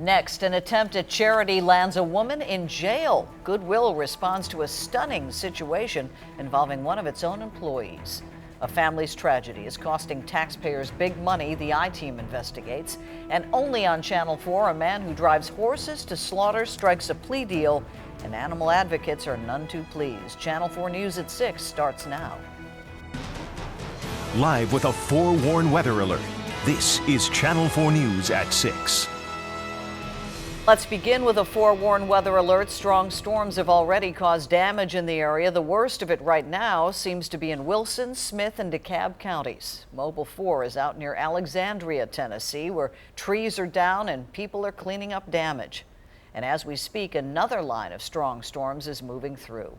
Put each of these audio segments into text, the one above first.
Next, an attempt at charity lands a woman in jail. Goodwill responds to a stunning situation involving one of its own employees. A family's tragedy is costing taxpayers big money, the I-Team investigates. And only on Channel 4, a man who drives horses to slaughter strikes a plea deal, and animal advocates are none too pleased. Channel 4 News at 6 starts now. Live with a forewarned weather alert, this is Channel 4 News at 6. Let's begin with a forewarned weather alert. Strong storms have already caused damage in the area. The worst of it right now seems to be in Wilson, Smith, and DeKalb counties. Mobile 4 is out near Alexandria, Tennessee, where trees are down and people are cleaning up damage. And as we speak, another line of strong storms is moving through.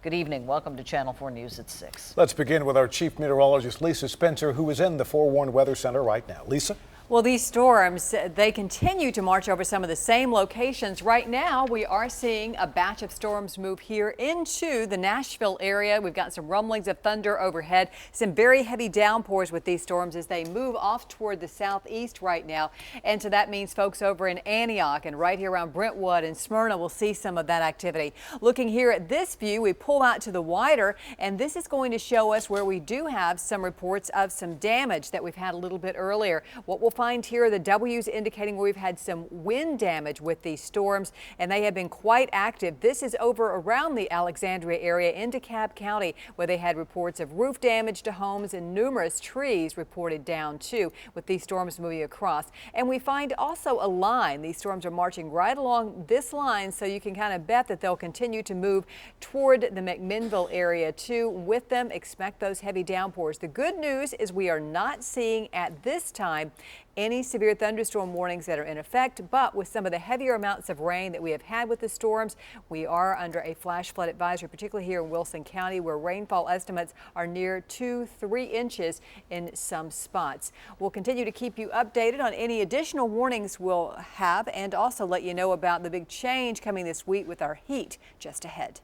Good evening. Welcome to Channel 4 News at 6. Let's begin with our chief meteorologist, Lisa Spencer, who is in the Forewarned Weather Center right now. Lisa? Well, these storms, they continue to march over some of the same locations. Right now, we are seeing a batch of storms move here into the Nashville area. We've got some rumblings of thunder overhead, some very heavy downpours with these storms as they move off toward the southeast right now. And so that means folks over in Antioch and right here around Brentwood and Smyrna will see some of that activity. Looking here at this view, we pull out to the wider, and this is going to show us where we do have some reports of some damage that we've had a little bit earlier. What we'll find here are the W's indicating where we've had some wind damage with these storms, and they have been quite active. This is over around the Alexandria area in DeKalb County, where they had reports of roof damage to homes and numerous trees reported down too, with these storms moving across. And we find also a line. These storms are marching right along this line, so you can kind of bet that they'll continue to move toward the McMinnville area too. With them, expect those heavy downpours. The good news is we are not seeing at this time any severe thunderstorm warnings that are in effect, but with some of the heavier amounts of rain that we have had with the storms, we are under a flash flood advisory, particularly here in Wilson County, where rainfall estimates are near 2-3 inches in some spots. We'll continue to keep you updated on any additional warnings we'll have, and also let you know about the big change coming this week with our heat just ahead.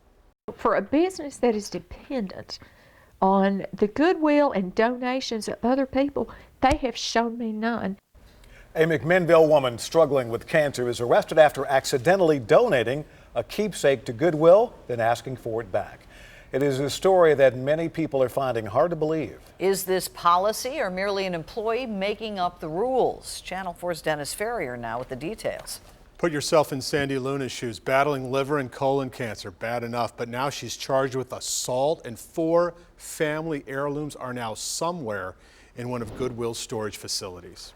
For a business that is dependent on the goodwill and donations of other people, they have shown me none. A McMinnville woman struggling with cancer is arrested after accidentally donating a keepsake to Goodwill, then asking for it back. It is a story that many people are finding hard to believe. Is this policy or merely an employee making up the rules? Channel 4's Dennis Ferrier now with the details. Put yourself in Sandy Luna's shoes, battling liver and colon cancer, bad enough, but now she's charged with assault, and 4 family heirlooms are now somewhere in one of Goodwill's storage facilities.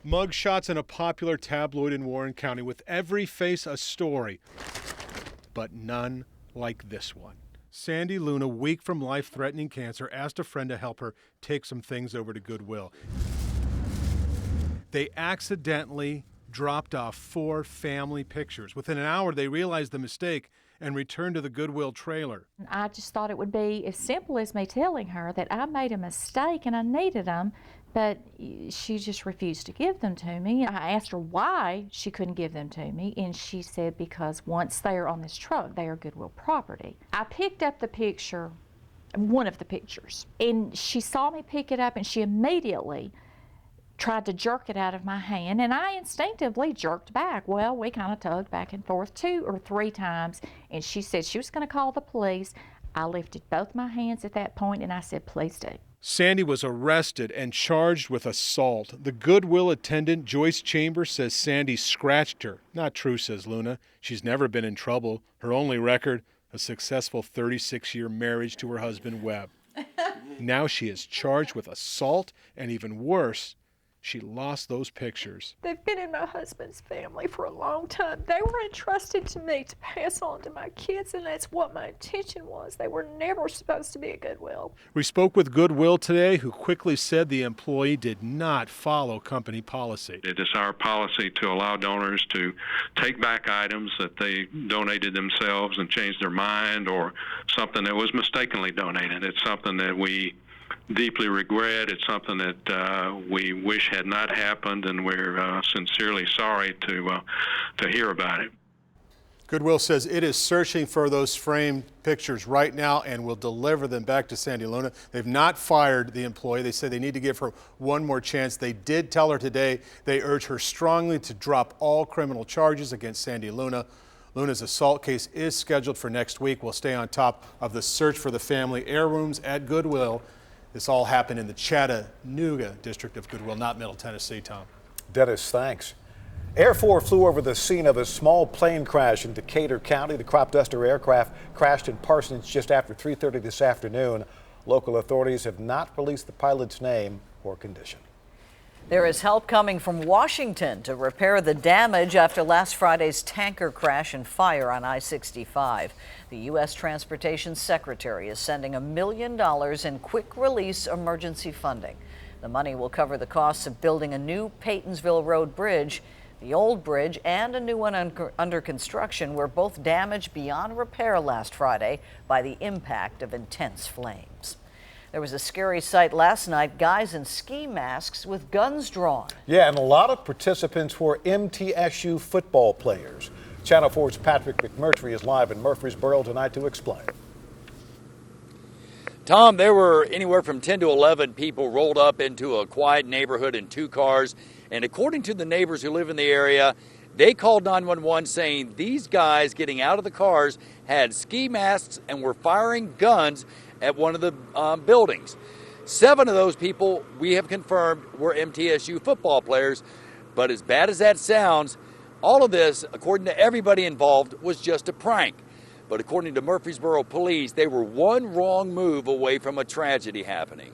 Mug shots in a popular tabloid in Warren County, with every face a story, but none like this one. Sandy Luna, weak from life-threatening cancer, asked a friend to help her take some things over to Goodwill. They accidentally dropped off 4 family pictures. Within an hour, they realized the mistake and returned to the Goodwill trailer. I just thought it would be as simple as me telling her that I made a mistake and I needed them, but she just refused to give them to me. I asked her why she couldn't give them to me, and she said because once they are on this truck, they are Goodwill property. I picked up the picture, one of the pictures, and she saw me pick it up, and she immediately tried to jerk it out of my hand, and I instinctively jerked back. Well, we kind of tugged back and forth 2 or 3 times, and she said she was going to call the police. I lifted both my hands at that point, and I said, please do. Sandy was arrested and charged with assault. The Goodwill attendant, Joyce Chambers, says Sandy scratched her. Not true, says Luna. She's never been in trouble. Her only record, a successful 36-year marriage to her husband, Webb. Now she is charged with assault, and even worse, she lost those pictures. They've been in my husband's family for a long time. They were entrusted to me to pass on to my kids, and that's what my intention was. They were never supposed to be a Goodwill. We spoke with Goodwill today, who quickly said the employee did not follow company policy. It is our policy to allow donors to take back items that they donated themselves and changed their mind, or something that was mistakenly donated. It's something that we deeply regret. It's something that we wish had not happened, and we're sincerely sorry to hear about it. Goodwill says it is searching for those framed pictures right now and will deliver them back to Sandy Luna. They've not fired the employee. They say they need to give her one more chance. They did tell her today they urge her strongly to drop all criminal charges against Sandy Luna. Luna's assault case is scheduled for next week. We'll stay on top of the search for the family. Air rooms at Goodwill. This all happened in the Chattanooga district of Goodwill, not Middle Tennessee, Tom. Dennis, thanks. Air Force flew over the scene of a small plane crash in Decatur County. The crop duster aircraft crashed in Parsons just after 3:30 this afternoon. Local authorities have not released the pilot's name or condition. There is help coming from Washington to repair the damage after last Friday's tanker crash and fire on I-65. The U.S. Transportation Secretary is sending $1 million in quick release emergency funding. The money will cover the costs of building a new Paytonsville Road bridge. The old bridge and a new one under construction were both damaged beyond repair last Friday by the impact of intense flames. There was a scary sight last night, guys in ski masks with guns drawn. Yeah, and a lot of participants were MTSU football players. Channel 4's Patrick McMurtry is live in Murfreesboro tonight to explain. Tom, there were anywhere from 10 to 11 people rolled up into a quiet neighborhood in 2 cars. And according to the neighbors who live in the area, they called 911 saying these guys getting out of the cars had ski masks and were firing guns at one of the buildings. 7 of those people we have confirmed were MTSU football players. But as bad as that sounds, all of this, according to everybody involved, was just a prank. But according to Murfreesboro police, they were one wrong move away from a tragedy happening.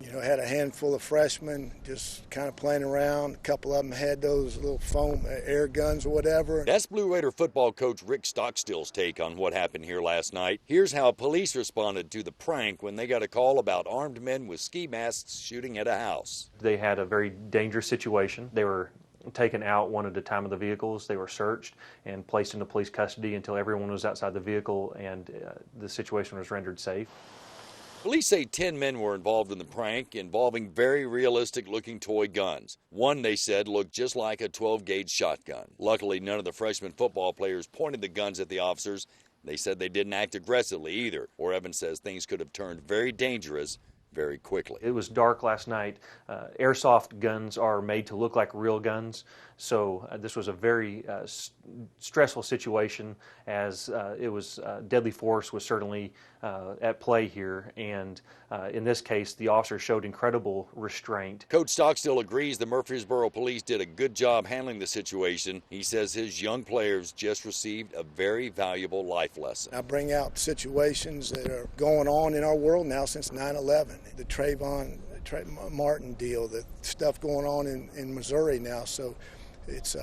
You know, had a handful of freshmen just kind of playing around. A couple of them had those little foam air guns or whatever. That's Blue Raider football coach Rick Stockstill's take on what happened here last night. Here's how police responded to the prank when they got a call about armed men with ski masks shooting at a house. They had a very dangerous situation. They were taken out one at a time of the vehicles. They were searched and placed into police custody until everyone was outside the vehicle and the situation was rendered safe. Police say 10 men were involved in the prank involving very realistic-looking toy guns. One, they said, looked just like a 12-gauge shotgun. Luckily, none of the freshman football players pointed the guns at the officers. They said they didn't act aggressively either, or Evans says things could have turned very dangerous very quickly. It was dark last night. Airsoft guns are made to look like real guns, so this was a very stressful situation as it was deadly force was certainly at play here, and in this case the officer showed incredible restraint. Coach Stockstill agrees the Murfreesboro police did a good job handling the situation. He says his young players just received a very valuable life lesson. I bring out situations that are going on in our world now since 9/11. The Trayvon Martin deal, the stuff going on in Missouri now. So it's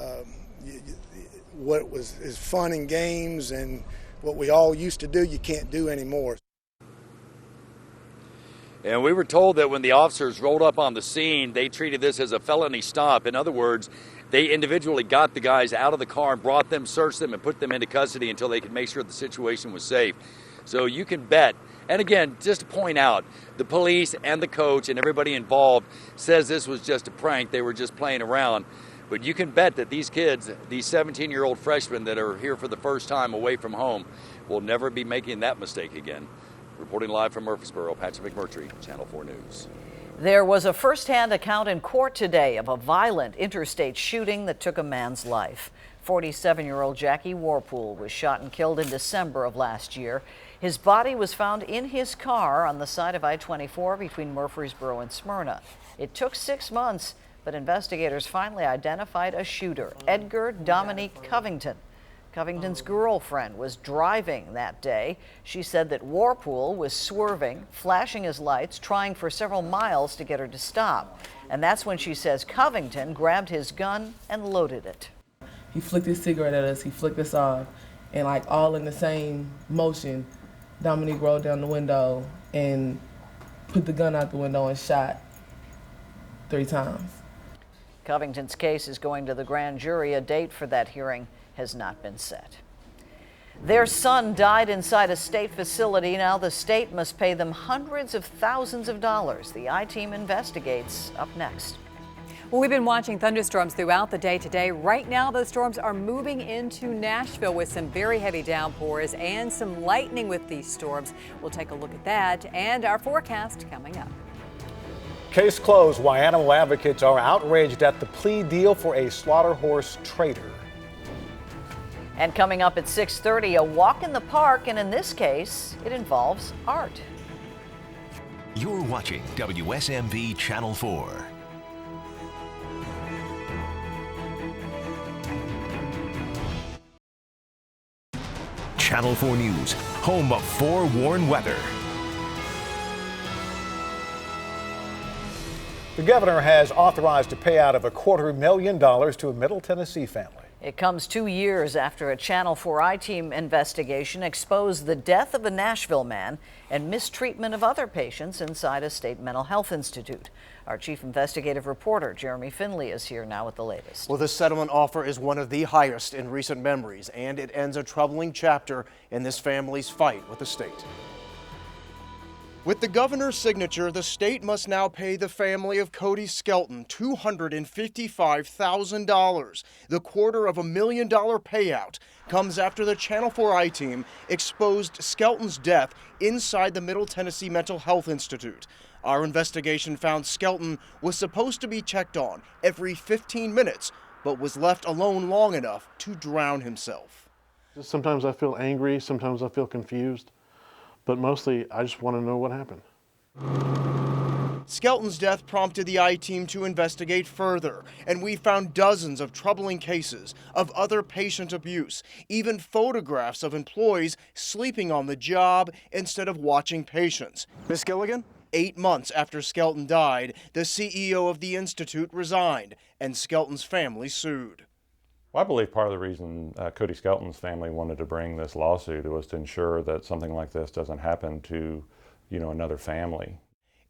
what is fun and games and what we all used to do, you can't do anymore. And we were told that when the officers rolled up on the scene, they treated this as a felony stop. In other words, they individually got the guys out of the car and brought them, searched them, and put them into custody until they could make sure the situation was safe. So you can bet. And again, just to point out, the police and the coach and everybody involved says this was just a prank. They were just playing around. But you can bet that these kids, these 17-year-old freshmen that are here for the first time away from home, will never be making that mistake again. Reporting live from Murfreesboro, Patrick McMurtry, Channel 4 News. There was a first-hand account in court today of a violent interstate shooting that took a man's life. 47-year-old Jackie Warpool was shot and killed in December of last year. His body was found in his car on the side of I-24 between Murfreesboro and Smyrna. It took 6 months, but investigators finally identified a shooter, Edgar Dominique Covington. Covington's girlfriend was driving that day. She said that Warpool was swerving, flashing his lights, trying for several miles to get her to stop. And that's when she says Covington grabbed his gun and loaded it. He flicked his cigarette at us, he flicked us off, and like all in the same motion, Dominique rolled down the window and put the gun out the window and shot 3 times. Covington's case is going to the grand jury. A date for that hearing has not been set. Their son died inside a state facility. Now the state must pay them hundreds of thousands of dollars. The I-Team investigates. Up next. Well, we've been watching thunderstorms throughout the day today. Right now, those storms are moving into Nashville with some very heavy downpours and some lightning with these storms. We'll take a look at that and our forecast coming up. Case closed. Why animal advocates are outraged at the plea deal for a slaughter horse trader. And coming up at 6:30, a walk in the park, and in this case, it involves art. You're watching WSMV Channel 4. Channel 4 News, home of forewarned weather. The governor has authorized a payout of $250,000 to a Middle Tennessee family. It comes 2 years after a Channel 4 I-Team investigation exposed the death of a Nashville man and mistreatment of other patients inside a state mental health institute. Our chief investigative reporter, Jeremy Finley, is here now with the latest. Well, this settlement offer is one of the highest in recent memories, and it ends a troubling chapter in this family's fight with the state. With the governor's signature, the state must now pay the family of Cody Skelton $255,000. The $250,000 payout comes after the Channel 4 I-Team exposed Skelton's death inside the Middle Tennessee Mental Health Institute. Our investigation found Skelton was supposed to be checked on every 15 minutes, but was left alone long enough to drown himself. Sometimes I feel angry, sometimes I feel confused. But mostly, I just want to know what happened. Skelton's death prompted the I-Team to investigate further, and we found dozens of troubling cases of other patient abuse, even photographs of employees sleeping on the job instead of watching patients. Miss Gilligan? 8 months after Skelton died, the CEO of the institute resigned, and Skelton's family sued. Well, I believe part of the reason Cody Skelton's family wanted to bring this lawsuit was to ensure that something like this doesn't happen to, another family.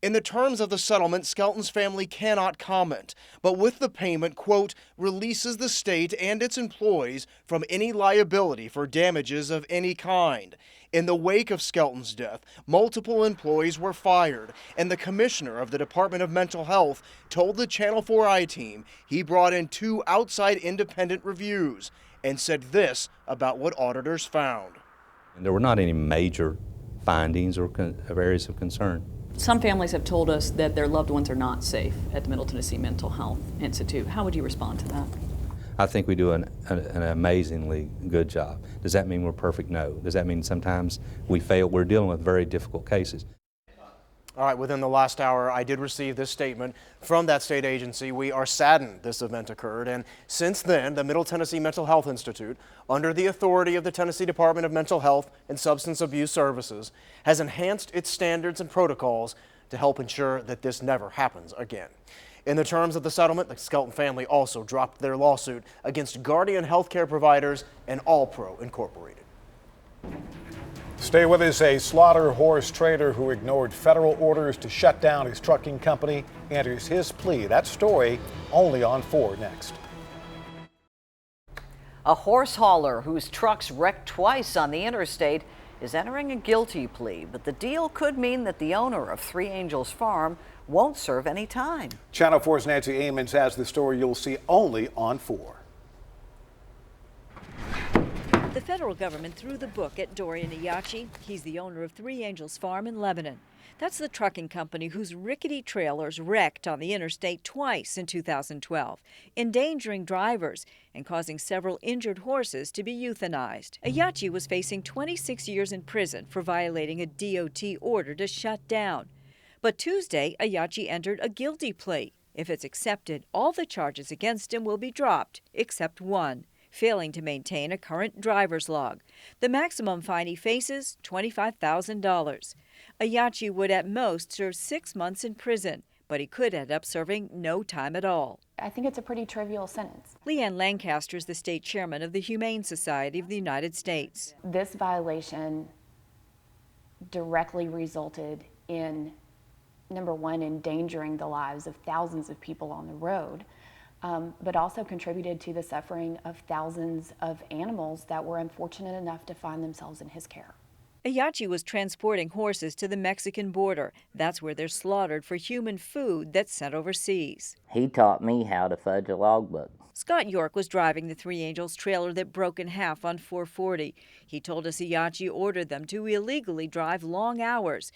In the terms of the settlement, Skelton's family cannot comment, but with the payment, quote, releases the state and its employees from any liability for damages of any kind. In the wake of Skelton's death, multiple employees were fired, and the commissioner of the Department of Mental Health told the Channel 4 I-Team he brought in 2 outside independent reviews and said this about what auditors found. There were not any major findings or areas of concern. Some families have told us that their loved ones are not safe at the Middle Tennessee Mental Health Institute. How would you respond to that? I think we do an amazingly good job. Does that mean we're perfect? No. Does that mean sometimes we fail? We're dealing with very difficult cases. All right, within the last hour, I did receive this statement from that state agency. We are saddened this event occurred, and since then, the Middle Tennessee Mental Health Institute, under the authority of the Tennessee Department of Mental Health and Substance Abuse Services, has enhanced its standards and protocols to help ensure that this never happens again. In the terms of the settlement, the Skelton family also dropped their lawsuit against Guardian Healthcare Providers and Allpro Incorporated. Stay with us. A slaughter horse trader who ignored federal orders to shut down his trucking company enters his plea. That story only on 4 next. A horse hauler whose trucks wrecked twice on the interstate is entering a guilty plea, but the deal could mean that the owner of Three Angels Farm won't serve any time. Channel 4's Nancy Amons has the story you'll see only on 4. The federal government threw the book at Dorian Ayachi. He's the owner of Three Angels Farm in Lebanon. That's the trucking company whose rickety trailers wrecked on the interstate twice in 2012, endangering drivers and causing several injured horses to be euthanized. Ayachi was facing 26 years in prison for violating a DOT order to shut down. But Tuesday, Ayachi entered a guilty plea. If it's accepted, all the charges against him will be dropped, except one: failing to maintain a current driver's log. The maximum fine he faces, $25,000. Ayachi would at most serve 6 months in prison, but he could end up serving no time at all. I think it's a pretty trivial sentence. Leanne Lancaster is the state chairman of the Humane Society of the United States. This violation directly resulted in, number one, endangering the lives of thousands of people on the road, but also contributed to the suffering of thousands of animals that were unfortunate enough to find themselves in his care. Ayachi was transporting horses to the Mexican border. That's where they're slaughtered for human food that's sent overseas. He taught me how to fudge a logbook. Scott York was driving the Three Angels trailer that broke in half on 440. He told us Ayachi ordered them to illegally drive long hours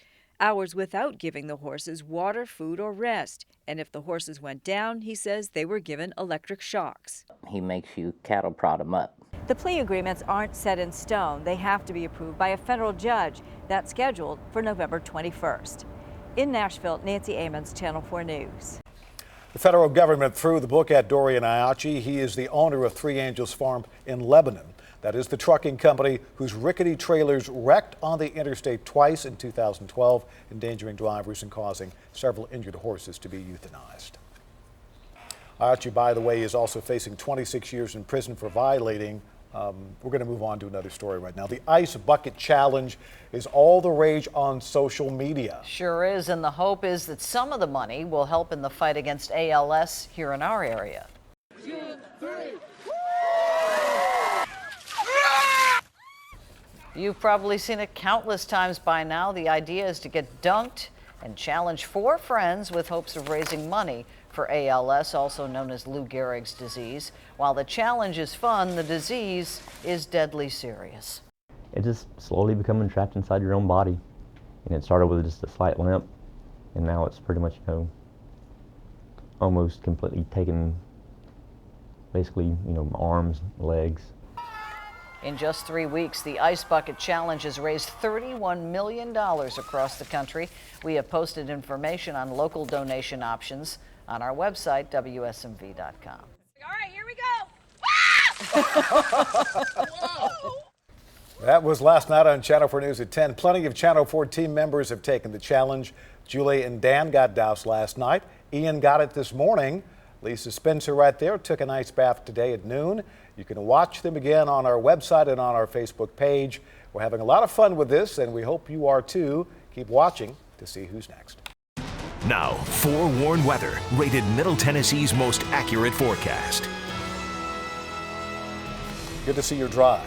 without giving the horses water, food, or rest. And if the horses went down, he says they were given electric shocks. He makes you cattle prod them up. The plea agreements aren't set in stone. They have to be approved by a federal judge. That's scheduled for November 21st. In Nashville, Nancy Amons, Channel 4 News. The federal government threw the book at Dorian Ayachi. He is the owner of Three Angels Farm in Lebanon. That is the trucking company whose rickety trailers wrecked on the interstate twice in 2012, endangering drivers and causing several injured horses to be euthanized. Ayachi, by the way, is also facing 26 years in prison for violating. We're going to move on to another story right now. The Ice Bucket Challenge is all the rage on social media. Sure is, and the hope is that some of the money will help in the fight against ALS here in our area. 2, 3. You've probably seen it countless times by now. The idea is to get dunked and challenge 4 friends with hopes of raising money for ALS, also known as Lou Gehrig's disease. While the challenge is fun, the disease is deadly serious. It's just slowly becoming trapped inside your own body. And it started with just a slight limp, and now it's pretty much, almost completely taken, basically, arms, legs. In just 3 weeks, the Ice Bucket Challenge has raised $31 million across the country. We have posted information on local donation options on our website, WSMV.com. All right, here we go. That was last night on Channel 4 News at 10. Plenty of Channel 4 team members have taken the challenge. Julie and Dan got doused last night. Ian got it this morning. Lisa Spencer right there took an ice bath today at noon. You can watch them again on our website and on our Facebook page. We're having a lot of fun with this, and we hope you are too. Keep watching to see who's next. Now, forewarned weather, rated Middle Tennessee's most accurate forecast. Good to see you're dry.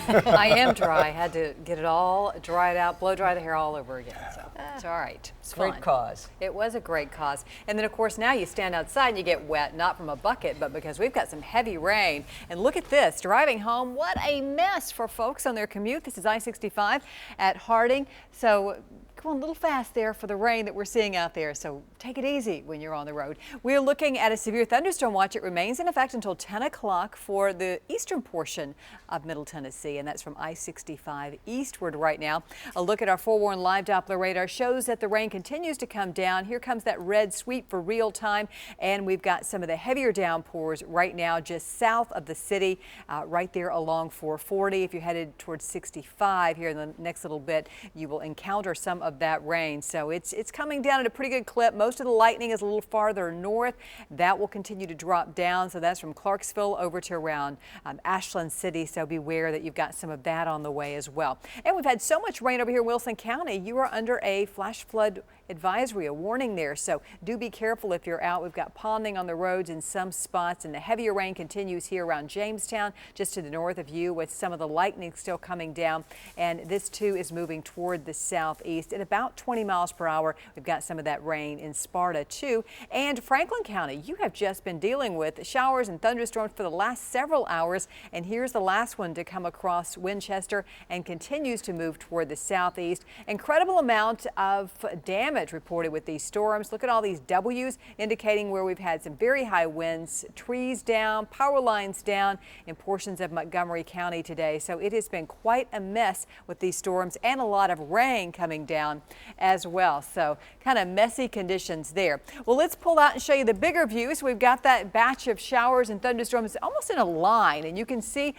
I am dry. I had to get it all dried out, blow dry the hair all over again. So it's all right. It's Great fun. cause. It was a great cause. And then, of course, now you stand outside and you get wet, not from a bucket, but because we've got some heavy rain. And look at this, driving home, what a mess for folks on their commute. This is I-65 at Harding. So going a little fast there for the rain that we're seeing out there, so take it easy when you're on the road. We're looking at a severe thunderstorm watch. It remains in effect until 10 o'clock for the eastern portion of Middle Tennessee, and that's from I-65 eastward right now. A look at our forewarned live Doppler radar shows that the rain continues to come down. Here comes that red sweep for real time, and we've got some of the heavier downpours right now just south of the city, right there along 440. If you're headed towards 65 here in the next little bit, you will encounter some of that rain. So it's coming down at a pretty good clip. Most of the lightning is a little farther north. That will continue to drop down. So that's from Clarksville over to around Ashland City. So beware that you've got some of that on the way as well. And we've had so much rain over here in Wilson County. You are under a flash flood advisory, a warning there. So do be careful if you're out. We've got ponding on the roads in some spots, and the heavier rain continues here around Jamestown, just to the north of you, with some of the lightning still coming down. And this too is moving toward the southeast at about 20 miles per hour. We've got some of that rain in Sparta too. And Franklin County, you have just been dealing with showers and thunderstorms for the last several hours. And here's the last one to come across Winchester and continues to move toward the southeast. Incredible amount of damage reported with these storms. Look at all these W's indicating where we've had some very high winds, trees down, power lines down in portions of Montgomery County today. So it has been quite a mess with these storms and a lot of rain coming down as well. So kind of messy conditions there. Well, let's pull out and show you the bigger view. So we've got that batch of showers and thunderstorms almost in a line, and you can see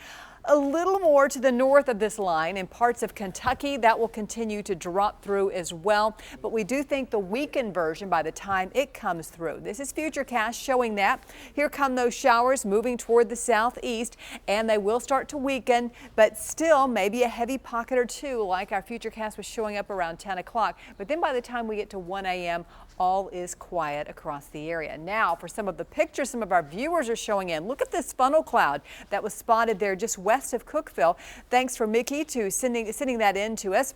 a little more to the north of this line in parts of Kentucky. That will continue to drop through as well. But we do think the weakened version by the time it comes through. This is Futurecast showing that. Here come those showers moving toward the southeast, and they will start to weaken, but still maybe a heavy pocket or two like our Futurecast was showing up around 10 o'clock. But then by the time we get to 1 a.m., all is quiet across the area. Now for some of the pictures some of our viewers are showing in. Look at this funnel cloud that was spotted there just west of Cookeville. Thanks for Mickey to sending that in to us.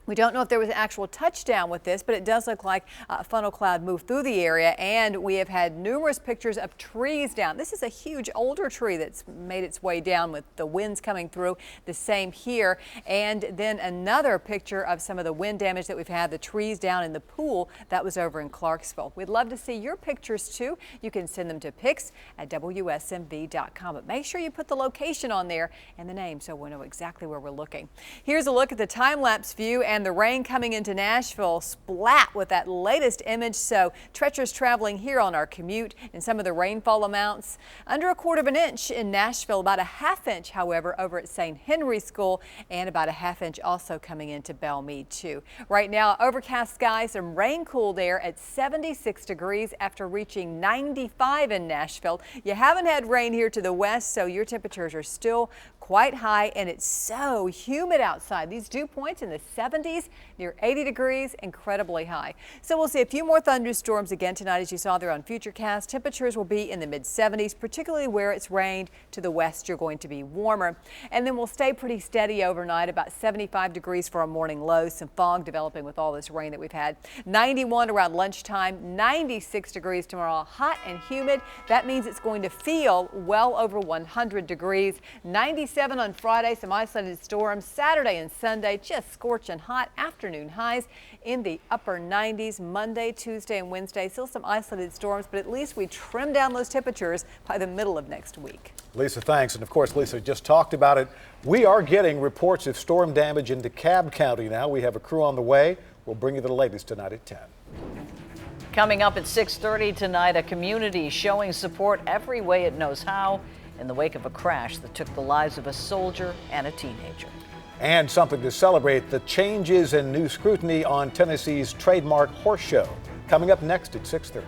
We don't know if there was an actual touchdown with this, but it does look like a funnel cloud moved through the area, and we have had numerous pictures of trees down. This is a huge older tree that's made its way down with the winds coming through. The same here. And then another picture of some of the wind damage that we've had, the trees down in the pool. That was over in Clarksville. We'd love to see your pictures too. You can send them to pics@WSMV.com, but make sure you put the location on there and the name so we'll know exactly where we're looking. Here's a look at the time-lapse view and the rain coming into Nashville, splat with that latest image. So treacherous traveling here on our commute, and some of the rainfall amounts under 1/4 of an inch in Nashville, about a 1/2 inch, however, over at St. Henry School, and about a 1/2 inch also coming into Belmead too. Right now, overcast skies, some rain cooled air at 76 degrees after reaching 95 in Nashville. You haven't had rain here to the west, so your temperatures are still quite high, and it's so humid outside. These dew points in the 70s, near 80 degrees, incredibly high. So we'll see a few more thunderstorms again tonight, as you saw there on Futurecast. Temperatures will be in the mid-70s, particularly where it's rained. To the west, you're going to be warmer. And then we'll stay pretty steady overnight, about 75 degrees for a morning low. Some fog developing with all this rain that we've had. 91 around lunchtime, 96 degrees tomorrow, hot and humid. That means it's going to feel well over 100 degrees. 97 on Friday, some isolated storms. Saturday and Sunday, just scorching hot. Afternoon highs in the upper 90s. Monday, Tuesday, and Wednesday, still some isolated storms, but at least we trim down those temperatures by the middle of next week. Lisa, thanks. And of course, Lisa just talked about it. We are getting reports of storm damage in DeKalb County now. We have a crew on the way. We'll bring you the latest tonight at 10. Coming up at 6:30 tonight, a community showing support every way it knows how in the wake of a crash that took the lives of a soldier and a teenager. And something to celebrate, the changes and new scrutiny on Tennessee's trademark horse show. Coming up next at 6:30.